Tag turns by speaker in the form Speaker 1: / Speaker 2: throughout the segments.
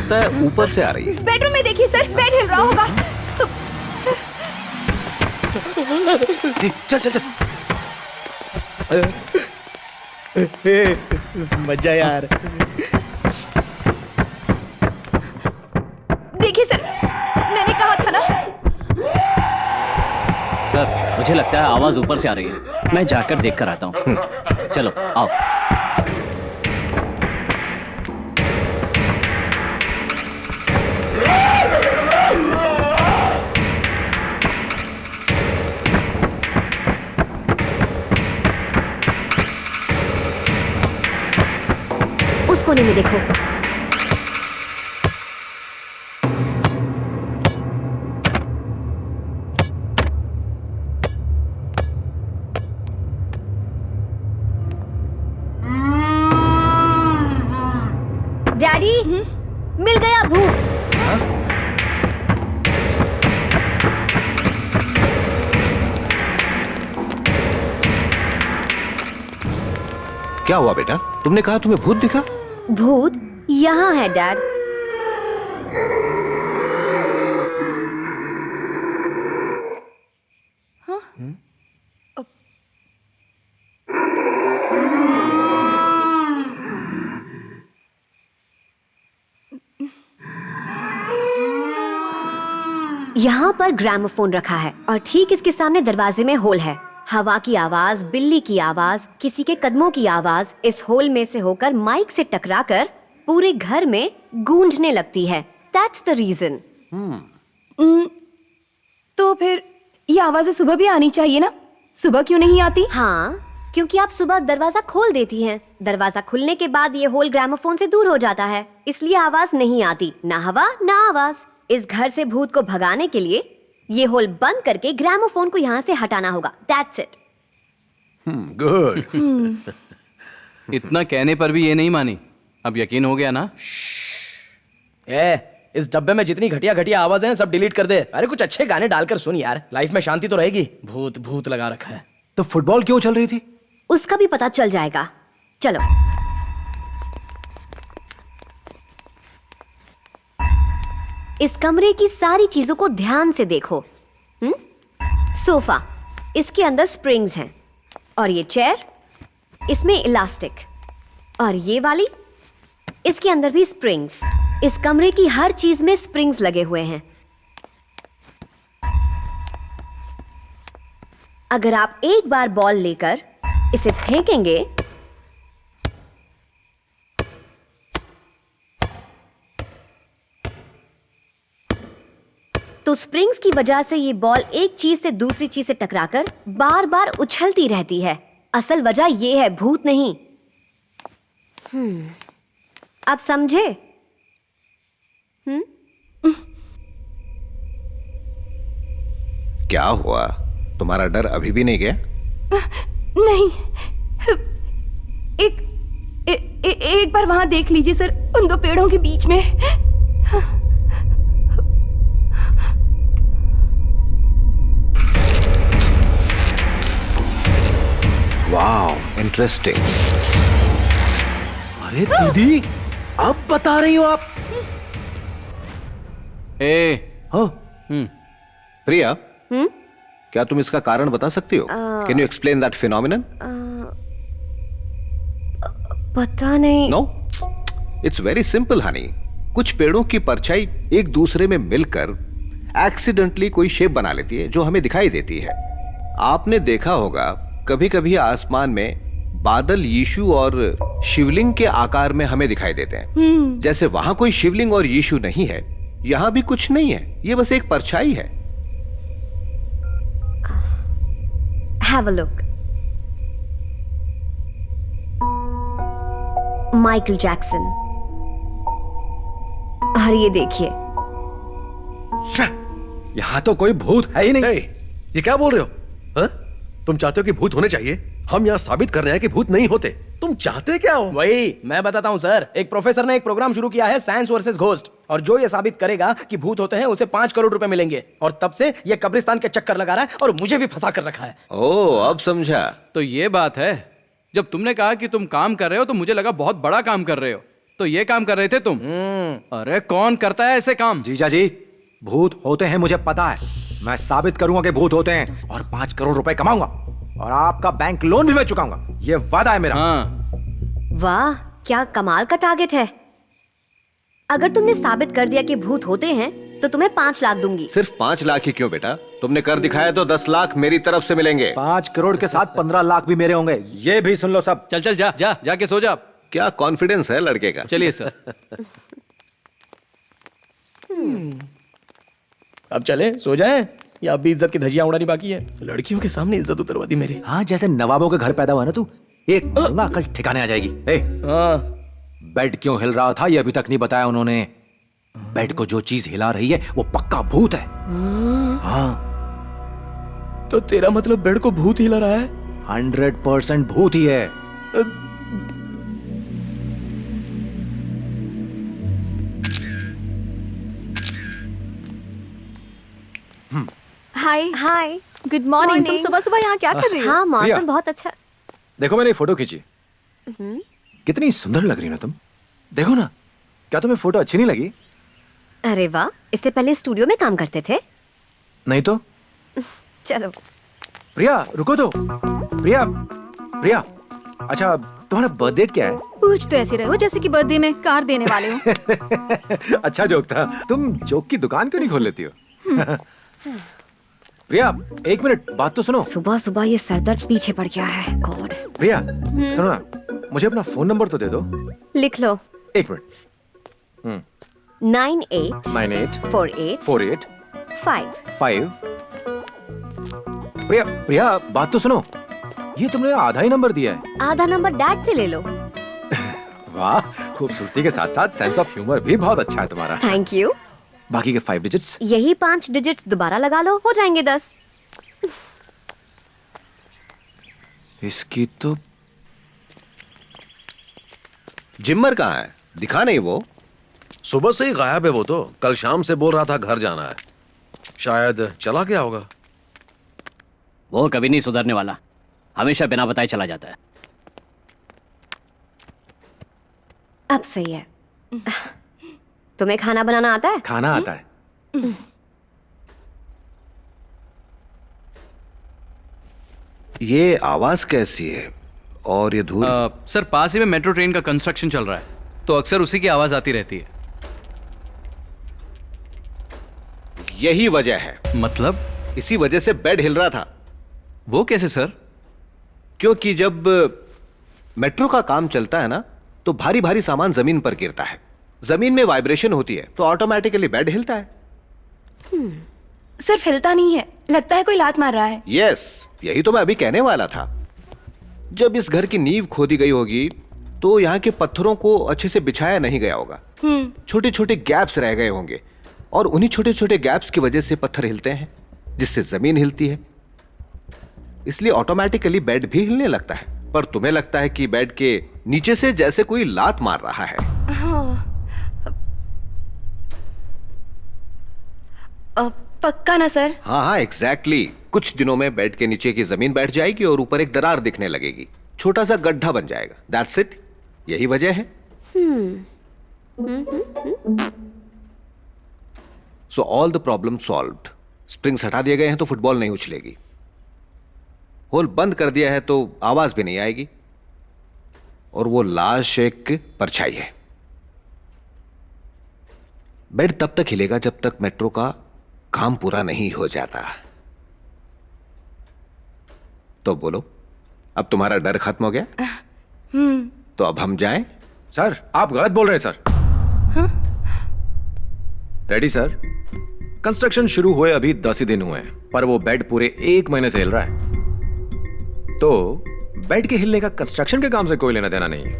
Speaker 1: लगता है ऊपर से आ रही है।
Speaker 2: बेडरूम में देखिए सर, बेड हिल रहा होगा।
Speaker 1: चल चल चल।
Speaker 3: मजा यार।
Speaker 2: देखिए सर, मैंने कहा था ना।
Speaker 4: सर मुझे लगता है आवाज ऊपर से आ रही है, मैं जाकर देख कर आता हूँ। चलो आओ।
Speaker 2: उस कोने में देखो। डैडी, मिल गया भूत।
Speaker 1: क्या हुआ बेटा? तुमने कहा तुम्हें भूत दिखा?
Speaker 2: भूत यहाँ है डैड। यहाँ पर ग्रामोफोन रखा है और ठीक इसके सामने दरवाजे में होल है। हवा की आवाज, बिल्ली की आवाज, किसी के कदमों की आवाज इस होल में से होकर माइक से टकराकर पूरे घर में गूंजने लगती है। That's the reason.
Speaker 5: तो फिर ये आवाजें सुबह भी आनी चाहिए ना? सुबह क्यों नहीं आती?
Speaker 2: हाँ, क्योंकि आप सुबह दरवाजा खोल देती हैं। दरवाजा खुलने के बाद ये होल ग्रामोफोन से दूर हो जाता है, इसलिए आवाज नहीं आती। ना हवा ना आवाज। इस घर से भूत को भगाने के लिए ये होल बंद करके ग्रामोफोन को यहाँ से हटाना होगा। That's it.
Speaker 1: गुड।
Speaker 6: इतना कहने पर भी ये नहीं मानी। अब यकीन हो गया ना?
Speaker 3: इस डब्बे में जितनी घटिया घटिया आवाजें हैं सब डिलीट कर दे। अरे कुछ अच्छे गाने डालकर सुन यार, लाइफ में शांति तो रहेगी। भूत भूत लगा रखा है।
Speaker 1: तो फुटबॉल क्यों चल रही थी?
Speaker 2: उसका भी पता चल जाएगा। चलो। इस कमरे की सारी चीजों को ध्यान से देखो। सोफा, इसके अंदर स्प्रिंग्स हैं, और ये चेयर, इसमें इलास्टिक, और ये वाली, इसके अंदर भी स्प्रिंग्स। इस कमरे की हर चीज में स्प्रिंग्स लगे हुए हैं। अगर आप एक बार बॉल लेकर इसे फेंकेंगे तो स्प्रिंग्स की वजह से ये बॉल एक चीज से दूसरी चीज से टकराकर बार बार उछलती रहती है। असल वजह ये है, भूत नहीं। आप समझे?
Speaker 1: क्या हुआ? तुम्हारा डर अभी भी नहीं गया?
Speaker 5: नहीं। एक बार वहां देख लीजिए सर, उन दो पेड़ों के बीच में।
Speaker 1: Wow, interesting. अरे दीदी, अब बता रही हो आप?
Speaker 6: हाँ।
Speaker 1: प्रिया, क्या तुम इसका कारण बता सकती हो? Can you explain that phenomenon?
Speaker 2: पता नहीं।
Speaker 1: No, it's very simple honey. कुछ पेड़ों की परछाई एक दूसरे में मिलकर एक्सीडेंटली कोई शेप बना लेती है जो हमें दिखाई देती है। आपने देखा होगा कभी कभी आसमान में बादल यीशु और शिवलिंग के आकार में हमें दिखाई देते हैं। जैसे वहां कोई शिवलिंग और यीशु नहीं है, यहां भी कुछ नहीं है, ये बस एक परछाई है।
Speaker 2: Have a look. Michael Jackson. और ये देखिए,
Speaker 7: यहाँ तो कोई भूत है ही नहीं। ये क्या बोल रहे हो? हा? तुम चाहते हो कि भूत होने चाहिए? हम यहाँ साबित कर रहे हैं कि भूत नहीं होते। तुम चाहते क्या हो?
Speaker 3: वही मैं बताता हूँ सर। एक प्रोफेसर ने एक प्रोग्राम शुरू किया है, साइंस वर्सेस घोस्ट, और जो ये साबित करेगा कि भूत होते हैं उसे 5 करोड़ रुपए मिलेंगे। और तब से ये कब्रिस्तान के चक्कर लगा रहा है और मुझे भी फंसा कर रखा है।
Speaker 1: ओ, अब समझा।
Speaker 6: तो ये बात है। जब तुमने कहा कि तुम काम कर रहे हो तो मुझे लगा बहुत बड़ा काम कर रहे हो। तो ये काम कर रहे थे तुम? अरे कौन करता है ऐसे काम?
Speaker 7: जीजा जी, भूत होते हैं मुझे पता है। मैं साबित करूंगा कि भूत होते हैं और 5 करोड़ रुपए कमाऊंगा और आपका बैंक लोन भी मैं चुकाऊंगा। ये वादा है मेरा।
Speaker 6: हाँ।
Speaker 2: वाह, क्या कमाल का टारगेट है। अगर तुमने साबित कर दिया कि भूत होते हैं तो तुम्हें 5 लाख दूंगी।
Speaker 1: सिर्फ 5 लाख ही क्यों बेटा? तुमने कर दिखाया तो 10 लाख मेरी तरफ से मिलेंगे।
Speaker 7: 5 करोड़ के साथ 15 लाख भी मेरे होंगे। ये भी सुन लो सब।
Speaker 6: चल चल जा जा जाके सो जा।
Speaker 1: क्या कॉन्फिडेंस है लड़के का।
Speaker 6: चलिए सर।
Speaker 3: अब चले सो जाए या अभी इज्जत की धजियां उड़ानी बाकी है? लड़कियों के सामने इज्जत उतरवा दी मेरी।
Speaker 7: हाँ, जैसे नवाबों के घर पैदा हुआ ना तू, एक दूंगा अकल ठिकाने आ जाएगी।
Speaker 3: हाँ,
Speaker 7: बेड क्यों हिल रहा था ये अभी तक नहीं बताया उन्होंने। बेड को जो चीज हिला रही है वो पक्का भूत है। हाँ,
Speaker 3: तो तेरा मतलब बेड को भूत हिला रहा है?
Speaker 7: 100% भूत ही है।
Speaker 5: Hi
Speaker 2: hi.
Speaker 5: Good morning. तुम
Speaker 2: Morning.
Speaker 5: सुबह सुबह यहाँ क्या कर रही हो?
Speaker 2: हाँ,
Speaker 7: प्रिया।
Speaker 2: मौसम बहुत अच्छा।
Speaker 7: देखो मैंने फोटो खींची। कितनी सुंदर लग रही ना तुम। देखो ना, क्या तुम्हें फोटो अच्छी नहीं लगी?
Speaker 2: अरे वाह, इससे पहले स्टूडियो में काम करते थे?
Speaker 7: नहीं तो।
Speaker 2: चलो।
Speaker 7: प्रिया रुको तो। प्रिया, प्रिया, अच्छा तुम्हारा बर्थ डेट क्या है?
Speaker 5: पूछ तो ऐसे रहे हो जैसे कि बर्थडे में कार देने वाले हो।
Speaker 7: अच्छा जोक था। तुम जोक की दुकान क्यों नहीं खोल लेती हो? प्रिया, 1 मिनट बात तो सुनो।
Speaker 2: सुबह सुबह ये सरदर्द पीछे पड़ गया है। गॉड।
Speaker 7: प्रिया सुनो ना, मुझे अपना फोन नंबर तो दे दो।
Speaker 2: लिख लो।
Speaker 7: 1 मिनट। 9848
Speaker 2: 9848
Speaker 7: प्रिया, प्रिया बात तो सुनो। ये तुमने आधा ही नंबर दिया है।
Speaker 2: आधा नंबर डैड से ले लो।
Speaker 7: वाह, खूबसूरती के साथ साथ सेंस ऑफ ह्यूमर भी बहुत अच्छा है तुम्हारा।
Speaker 2: Thank you.
Speaker 7: बाकी के 5 डिजिट्स?
Speaker 2: यही 5 डिजिट्स दोबारा लगा लो, हो जाएंगे 10।
Speaker 7: इसकी तो
Speaker 1: जिम्मर कहाँ है? दिखा नहीं वो।
Speaker 8: सुबह से ही गायब है वो तो। कल शाम से बोल रहा था घर जाना है। शायद चला गया होगा।
Speaker 4: वो कभी नहीं सुधरने वाला, हमेशा बिना बताए चला जाता है।
Speaker 2: अब सही है। तुम्हें खाना बनाना आता है?
Speaker 7: खाना आता है।
Speaker 1: ये आवाज कैसी है? और ये धूल?
Speaker 6: सर पास ही में मेट्रो ट्रेन का कंस्ट्रक्शन चल रहा है तो अक्सर उसी की आवाज आती रहती है।
Speaker 1: यही वजह है।
Speaker 6: मतलब?
Speaker 1: इसी वजह से बेड हिल रहा था।
Speaker 6: वो कैसे सर?
Speaker 1: क्योंकि जब मेट्रो का काम चलता है ना तो भारी भारी सामान जमीन पर गिरता है। जमीन में वाइब्रेशन होती है तो ऑटोमेटिकली बेड हिलता है।
Speaker 5: सिर्फ हिलता नहीं है, लगता है कोई लात मार रहा है।
Speaker 1: यस, यही तो मैं अभी कहने वाला था। जब इस घर की नींव खोदी गई होगी तो यहाँ के पत्थरों को अच्छे से बिछाया नहीं गया होगा। छोटे छोटे गैप्स रह गए होंगे और उन्हीं छोटे छोटे गैप्स की वजह से पत्थर हिलते हैं, जिससे जमीन हिलती है। इसलिए ऑटोमेटिकली बेड भी हिलने लगता है। पर तुम्हें लगता है कि बेड के नीचे से जैसे कोई लात मार रहा है।
Speaker 5: पक्का ना सर?
Speaker 1: हाँ हाँ, एग्जैक्टली। कुछ दिनों में बेड के नीचे की जमीन बैठ जाएगी और ऊपर एक दरार दिखने लगेगी। छोटा सा गड्ढा बन जाएगा। That's it. यही वजह है। So all the problem solved. Springs हटा दिए गए हैं तो फुटबॉल नहीं उछलेगी। होल बंद कर दिया है तो आवाज भी नहीं आएगी। और वो लाश एक परछाई है। बेड तब तक हिलेगा जब तक मेट्रो का काम पूरा नहीं हो जाता। तो बोलो, अब तुम्हारा डर खत्म हो गया? तो अब हम जाएं?
Speaker 7: सर आप गलत बोल रहे हैं सर। Ready sir? कंस्ट्रक्शन शुरू हुए अभी 10 ही दिन हुए हैं, पर वो बेड पूरे 1 महीने से हिल रहा है। तो बेड के हिलने का कंस्ट्रक्शन के काम से कोई लेना देना नहीं है।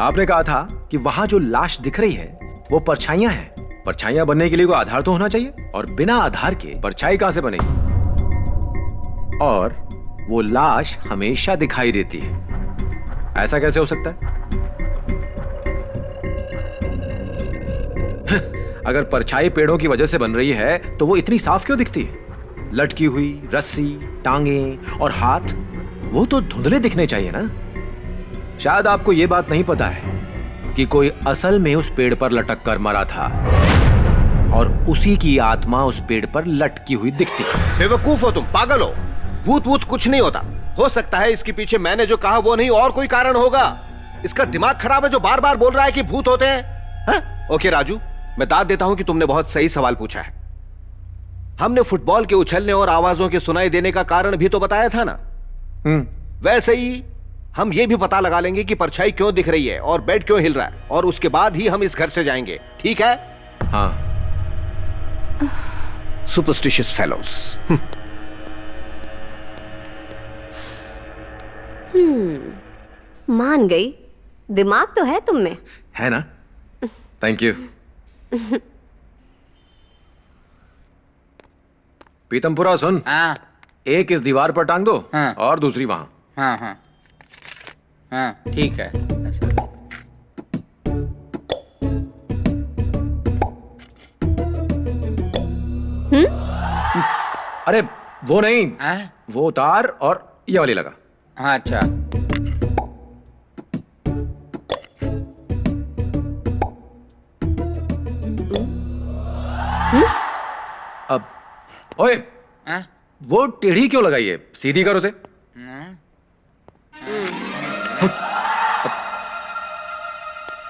Speaker 7: आपने कहा था कि वहां जो लाश दिख रही है वो परछाइयां हैं। परछाइयां बनने के लिए कोई आधार तो होना चाहिए, और बिना आधार के परछाई कहां से बनेगी? और वो लाश हमेशा दिखाई देती है। ऐसा कैसे हो सकता है? अगर परछाई पेड़ों की वजह से बन रही है तो वो इतनी साफ क्यों दिखती है? लटकी हुई रस्सी, टांगे और हाथ वो तो धुंधले दिखने चाहिए ना। शायद आपको यह बात नहीं पता है कि कोई असल में उस पेड़ पर लटक कर मरा था और उसी की आत्मा उस पेड़ पर लटकी हुई दिखती है।
Speaker 1: बेवकूफ हो तुम, पागल हो। भूत वूत कुछ नहीं होता। हो सकता है इसके पीछे मैंने जो कहा वो नहीं और कोई कारण होगा। इसका दिमाग खराब है जो बार बार बोल रहा है कि भूत होते हैं। हाँ? ओके राजू, मैं दाद देता हूं कि तुमने बहुत सही सवाल पूछा है। हमने फुटबॉल के उछलने और आवाजों के सुनाई देने का कारण भी तो बताया था ना। वैसे ही हम ये भी पता लगा लेंगे कि परछाई क्यों दिख रही है और बेड क्यों हिल रहा है, और उसके बाद ही हम इस घर से जाएंगे, ठीक है?
Speaker 7: हाँ।
Speaker 1: Superstitious fellows.
Speaker 2: मान गई। दिमाग तो है तुम में।
Speaker 7: है ना? Thank you. पीतमपुरा सुन,
Speaker 9: हाँ
Speaker 7: एक इस दीवार पर टांग दो
Speaker 9: हाँ।
Speaker 7: और दूसरी वहां।
Speaker 9: हाँ हाँ हाँ ठीक है।
Speaker 7: अरे वो नहीं,
Speaker 9: हाँ
Speaker 7: वो उतार और ये वाली लगा।
Speaker 9: हाँ अच्छा।
Speaker 7: अब ओए,
Speaker 9: हाँ
Speaker 7: वो टेढ़ी क्यों लगाई है? सीधी करो से।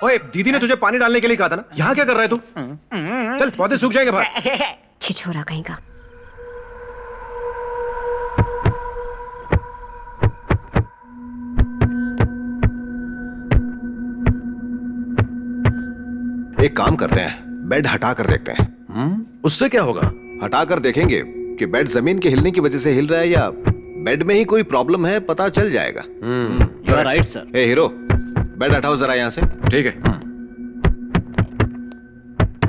Speaker 7: ओए, दीदी ने तुझे पानी डालने के लिए कहा था ना, यहाँ क्या कर रहा है तू? चल, पौधे सूख जाएंगे बाहर।
Speaker 2: छिछोरा कहीं का।
Speaker 1: एक काम करते हैं, बेड हटा कर देखते हैं।
Speaker 8: उससे क्या होगा?
Speaker 1: हटा कर देखेंगे कि बेड जमीन के हिलने की वजह से हिल रहा है या बेड में ही कोई प्रॉब्लम है, पता चल जाएगा।
Speaker 4: You are right sir.
Speaker 1: ए हीरो, बेड हटाओ जरा यहाँ से।
Speaker 7: ठीक है।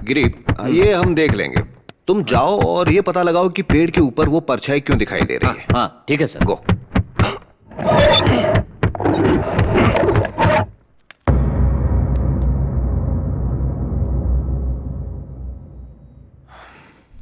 Speaker 1: गिरी, ये हम देख लेंगे। तुम जाओ और ये पता लगाओ कि पेड़ के ऊपर वो परछाई क्यों दिखाई दे रही है।
Speaker 4: हाँ ठीक है सर।
Speaker 1: गो।